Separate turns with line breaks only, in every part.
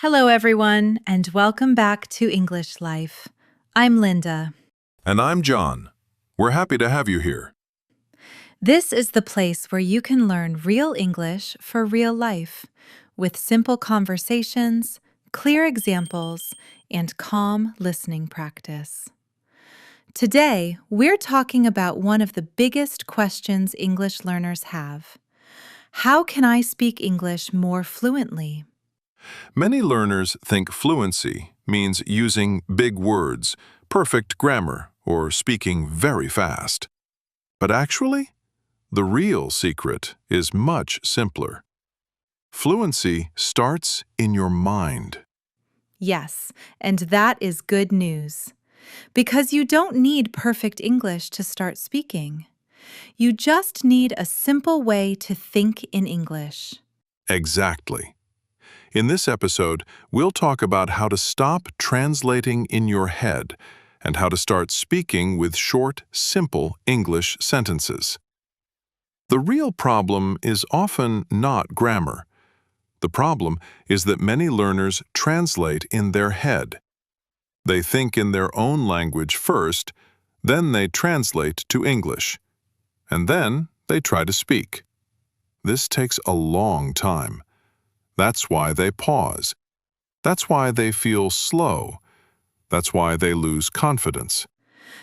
Hello, everyone, and welcome back to English Life. I'm Linda.
And I'm John. We're happy to have you here.
This is the place where you can learn real English for real life with simple conversations, clear examples, and calm listening practice. Today, we're talking about one of the biggest questions English learners have. How can I speak English more fluently?
Many learners think fluency means using big words, perfect grammar, or speaking very fast. But actually, the real secret is much simpler. Fluency starts in your mind.
Yes, and that is good news. Because you don't need perfect English to start speaking. You just need a simple way to think in English.
Exactly. In this episode, we'll talk about how to stop translating in your head and how to start speaking with short, simple English sentences. The real problem is often not grammar. The problem is that many learners translate in their head. They think in their own language first, then they translate to English, and then they try to speak. This takes a long time. That's why they pause. That's why they feel slow. That's why they lose confidence.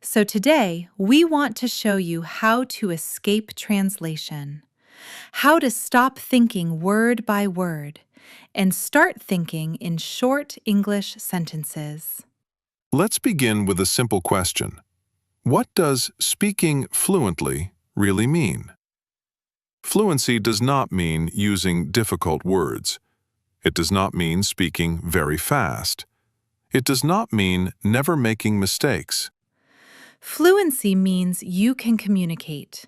So today, we want to show you how to escape translation, how to stop thinking word by word, and start thinking in short English sentences.
Let's begin with a simple question. What does speaking fluently really mean? Fluency does not mean using difficult words. It does not mean speaking very fast. It does not mean never making mistakes.
Fluency means you can communicate.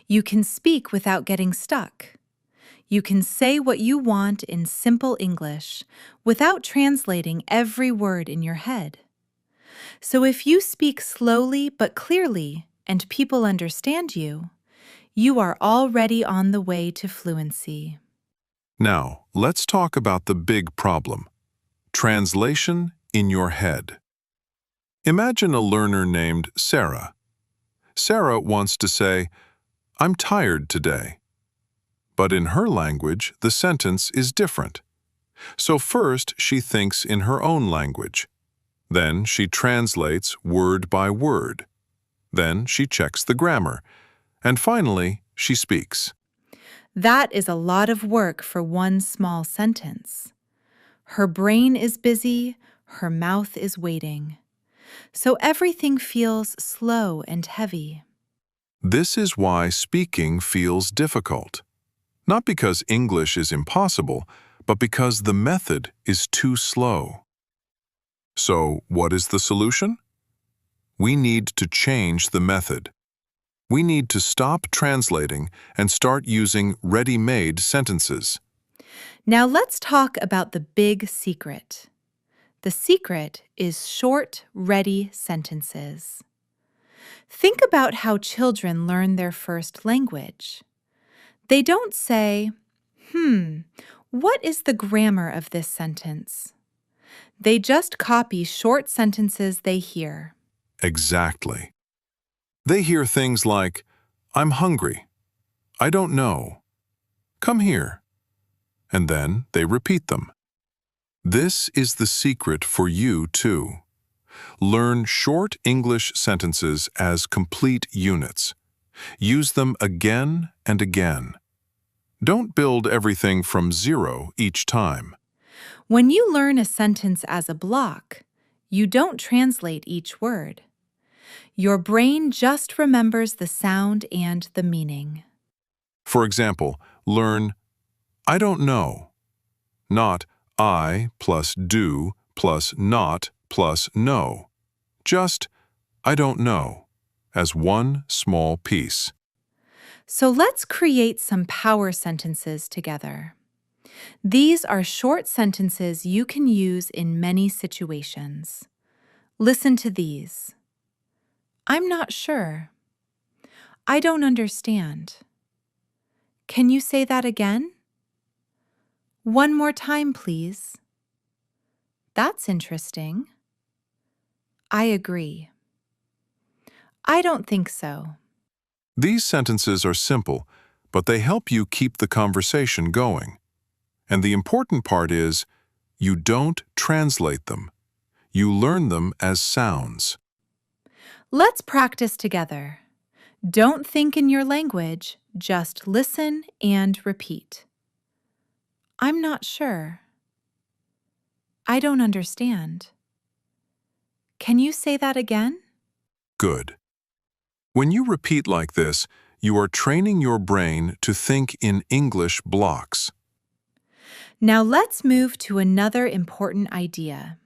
You can speak without getting stuck. You can say what you want in simple English without translating every word in your head. So if you speak slowly but clearly and people understand you, you are already on the way to fluency.
Now, let's talk about the big problem. Translation in your head. Imagine a learner named Sarah. Sarah wants to say, "I'm tired today." But in her language, the sentence is different. So first, she thinks in her own language. Then she translates word by word. Then she checks the grammar. And finally, she speaks.
That is a lot of work for one small sentence. Her brain is busy, her mouth is waiting. So everything feels slow and heavy.
This is why speaking feels difficult. Not because English is impossible, but because the method is too slow. So, what is the solution? We need to change the method. We need to stop translating and start using ready-made sentences.
Now let's talk about the big secret. The secret is short, ready sentences. Think about how children learn their first language. They don't say, what is the grammar of this sentence? They just copy short sentences they hear.
Exactly. They hear things like, "I'm hungry," "I don't know," "Come here," and then they repeat them. This is the secret for you, too. Learn short English sentences as complete units. Use them again and again. Don't build everything from zero each time.
When you learn a sentence as a block, you don't translate each word. Your brain just remembers the sound and the meaning.
For example, learn, "I don't know," not I plus do plus not plus know. Just, "I don't know," as one small piece.
So let's create some power sentences together. These are short sentences you can use in many situations. Listen to these. I'm not sure. I don't understand. Can you say that again? One more time, please. That's interesting. I agree. I don't think so.
These sentences are simple, but they help you keep the conversation going. And the important part is, you don't translate them. You learn them as sounds.
Let's practice together. Don't think in your language, just listen and repeat. I'm not sure. I don't understand. Can you say that again?
Good. When you repeat like this, you are training your brain to think in English blocks.
Now let's move to another important idea.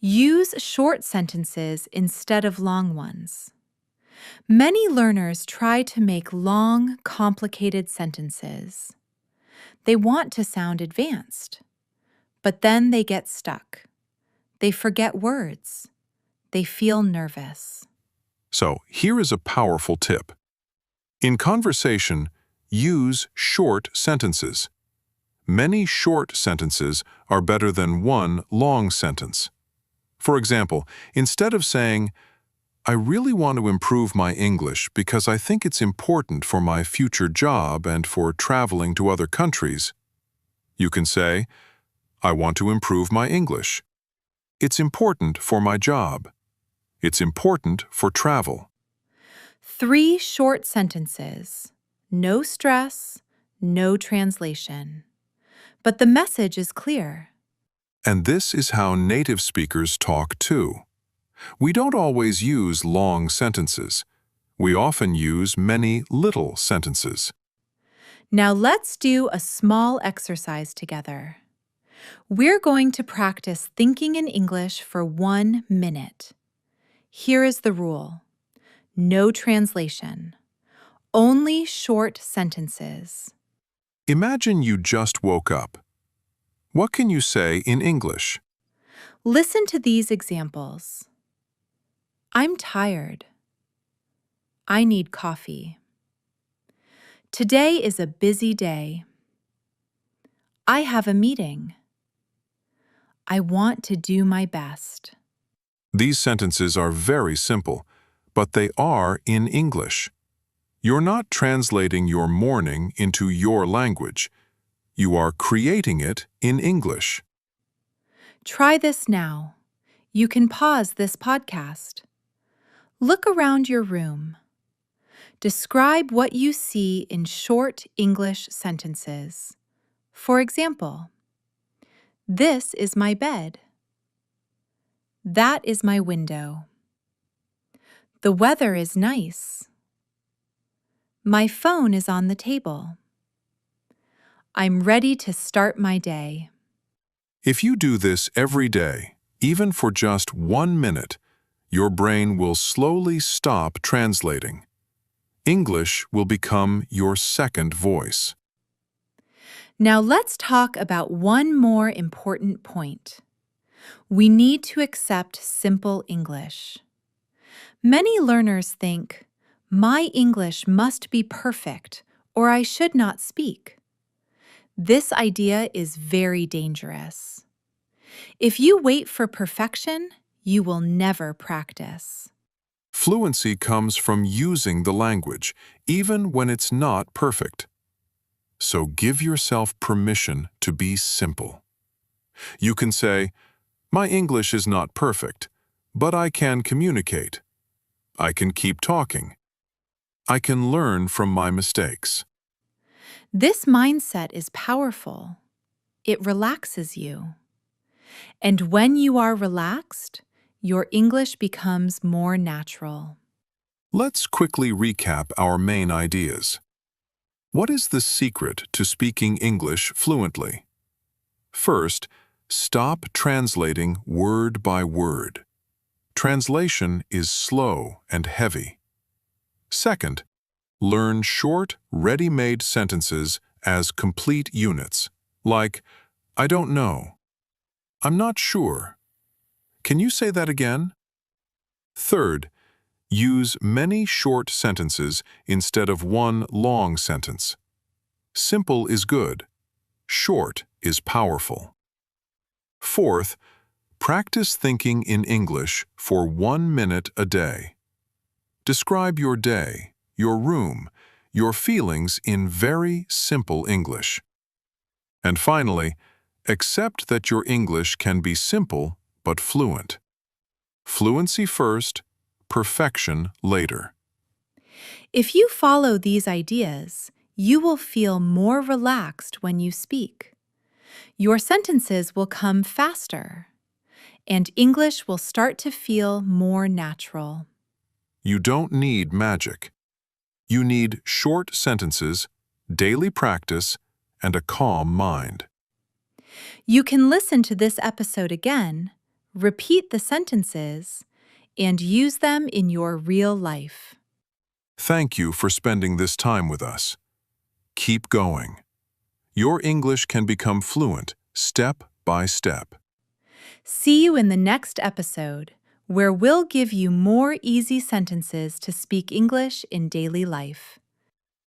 Use short sentences instead of long ones. Many learners try to make long, complicated sentences. They want to sound advanced, but then they get stuck. They forget words. They feel nervous.
So here is a powerful tip. In conversation, use short sentences. Many short sentences are better than one long sentence. For example, instead of saying, "I really want to improve my English because I think it's important for my future job and for traveling to other countries," you can say, "I want to improve my English. It's important for my job. It's important for travel."
3 short sentences. No stress, no translation. But the message is clear.
And this is how native speakers talk too. We don't always use long sentences. We often use many little sentences.
Now let's do a small exercise together. We're going to practice thinking in English for 1 minute. Here is the rule. No translation. Only short sentences.
Imagine you just woke up. What can you say in English?
Listen to these examples. I'm tired. I need coffee. Today is a busy day. I have a meeting. I want to do my best.
These sentences are very simple, but they are in English. You're not translating your morning into your language. You are creating it in English.
Try this now. You can pause this podcast. Look around your room. Describe what you see in short English sentences. For example, this is my bed. That is my window. The weather is nice. My phone is on the table. I'm ready to start my day.
If you do this every day, even for just 1 minute, your brain will slowly stop translating. English will become your second voice.
Now let's talk about one more important point. We need to accept simple English. Many learners think, my English must be perfect or I should not speak. This idea is very dangerous. If you wait for perfection, you will never practice.
Fluency comes from using the language, even when it's not perfect. So give yourself permission to be simple. You can say, "My English is not perfect, but I can communicate. I can keep talking. I can learn from my mistakes."
This mindset is powerful. It relaxes you. And when you are relaxed, your English becomes more natural.
Let's quickly recap our main ideas. What is the secret to speaking English fluently? First, stop translating word by word. Translation is slow and heavy. Second, learn short, ready-made sentences as complete units, like, "I don't know," "I'm not sure," "Can you say that again?" Third, use many short sentences instead of one long sentence. Simple is good. Short is powerful. Fourth, Practice thinking in English for 1 minute a day. Describe your day, your room, your feelings in very simple English. And finally, accept that your English can be simple but fluent. Fluency first, perfection later.
If you follow these ideas, you will feel more relaxed when you speak. Your sentences will come faster, and English will start to feel more natural.
You don't need magic. You need short sentences, daily practice, and a calm mind.
You can listen to this episode again, repeat the sentences, and use them in your real life.
Thank you for spending this time with us. Keep going. Your English can become fluent step by step.
See you in the next episode, where we'll give you more easy sentences to speak English in daily life.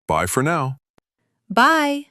Bye for now.
Bye!